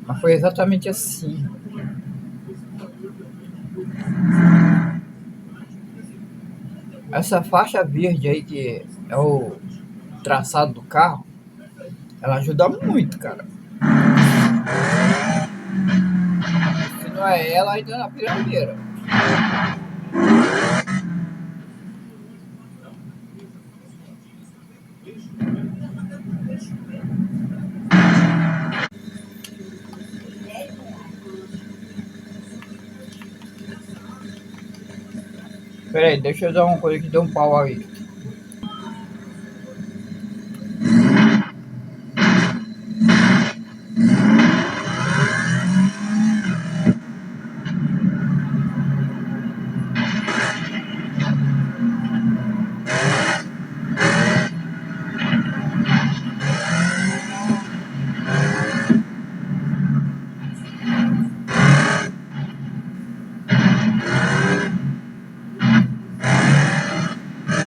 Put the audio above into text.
Mas foi exatamente assim. Essa faixa verde aí que é o traçado do carro, ela ajuda muito, cara. Se não é ela, ainda na piradeira. Pera aí, deixa eu dar uma coisa que deu um pau aí.